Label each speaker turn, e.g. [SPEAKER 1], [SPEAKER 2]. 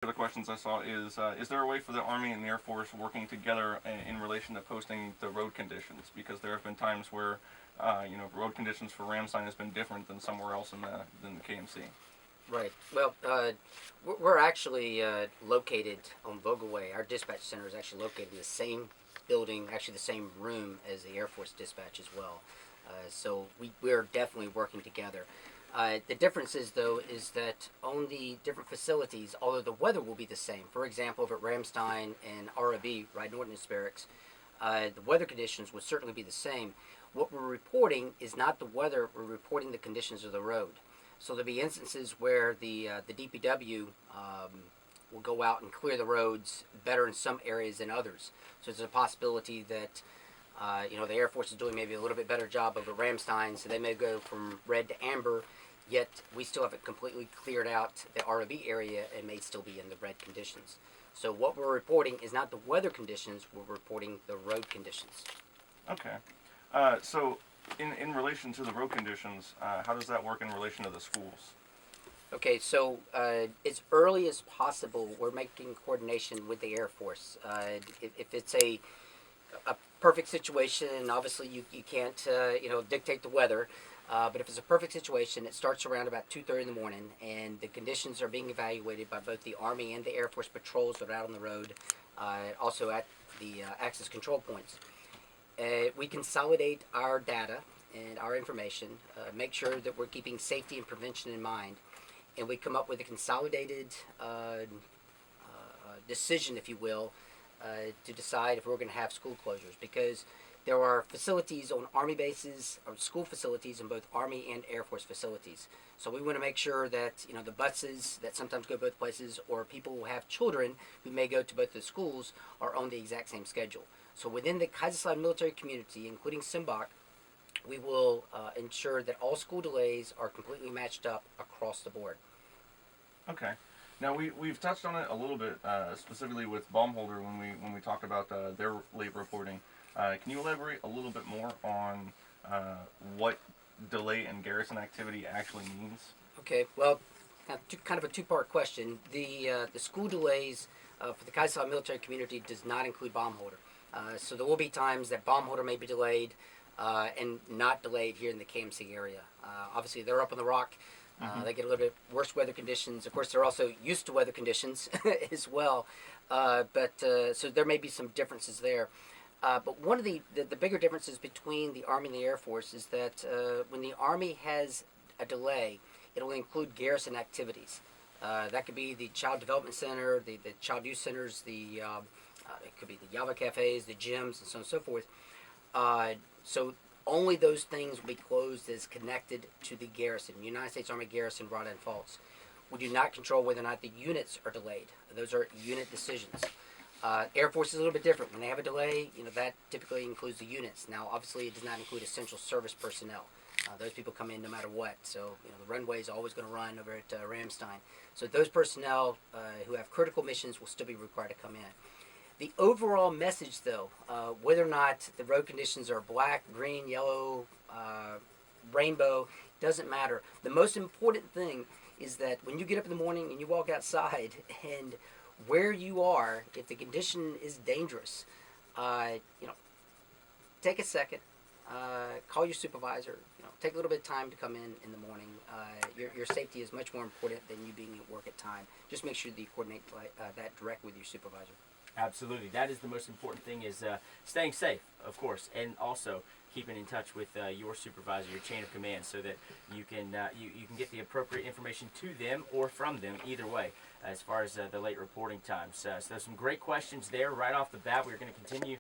[SPEAKER 1] The questions I saw is there a way for the Army and the Air Force working together in relation to posting the road conditions? Because there have been times where road conditions for Ramstein has been different than somewhere else in the KMC.
[SPEAKER 2] Right. Well, we're actually located on Vogelway. Our dispatch center is actually located in the same building, actually the same room as the Air Force dispatch as well. So we're definitely working together. The difference is, though, is that on the different facilities, although the weather will be the same, for example, over at Ramstein and ROB, Rheinland Ordnance Barracks, the weather conditions would certainly be the same. What we're reporting is not the weather, we're reporting the conditions of the road. So there'll be instances where the DPW will go out and clear the roads better in some areas than others. So there's a possibility that the Air Force is doing maybe a little bit better job over Ramstein, so they may go from red to amber, yet we still haven't completely cleared out the ROB area and may still be in the red conditions. So what we're reporting is not the weather conditions, we're reporting the road conditions.
[SPEAKER 1] Okay. So in relation to the road conditions, how does that work in relation to the schools?
[SPEAKER 2] Okay, so as early as possible, we're making coordination with the Air Force. If it's a perfect situation, and obviously you can't dictate the weather, but if it's a perfect situation, it starts around about 2:30 in the morning, and the conditions are being evaluated by both the Army and the Air Force patrols that are out on the road, also at the access control points. We consolidate our data and our information, make sure that we're keeping safety and prevention in mind, and we come up with a consolidated decision, if you will, to decide if we're going to have school closures, because there are facilities on Army bases, or school facilities in both Army and Air Force facilities. So we want to make sure that the buses that sometimes go both places, or people who have children who may go to both the schools, are on the exact same schedule. So within the Kaiserslautern Military Community, including Simbach, we will ensure that all school delays are completely matched up across the board.
[SPEAKER 1] Okay. Now we've touched on it a little bit, specifically with Baumholder when we talked about their late reporting. Can you elaborate a little bit more on what delay in Garrison activity actually means?
[SPEAKER 2] Okay. Well, kind of a two-part question. The school delays for the Kaiserslautern Military Community does not include Baumholder. So there will be times that Baumholder may be delayed and not delayed here in the KMC area. Obviously, they're up on the rock. They get a little bit worse weather conditions. Of course, they're also used to weather conditions as well. So there may be some differences there. But one of the bigger differences between the Army and the Air Force is that when the Army has a delay, it'll include garrison activities. That could be the Child Development Center, the Child Youth Centers, it could be the Java Cafes, the gyms, and so on and so forth. So only those things will be closed as connected to the garrison, United States Army Garrison, Rheinland-Pfalz. We do not control whether or not the units are delayed. Those are unit decisions. Air Force is a little bit different. When they have a delay, that typically includes the units. Now, obviously, it does not include essential service personnel. Those people come in no matter what. So, the runway is always going to run over at Ramstein. So those personnel who have critical missions will still be required to come in. The overall message, though, whether or not the road conditions are black, green, yellow, rainbow, doesn't matter. The most important thing is that when you get up in the morning and you walk outside, and where you are, if the condition is dangerous, take a second, call your supervisor. Take a little bit of time to come in the morning. Your safety is much more important than you being at work at time. Just make sure that you coordinate that direct with your supervisor.
[SPEAKER 3] Absolutely. That is the most important thing, is staying safe, of course, and also keeping in touch with your supervisor, your chain of command, so that you can get the appropriate information to them or from them, either way, as far as the late reporting times. So there's some great questions there right off the bat. We're going to continue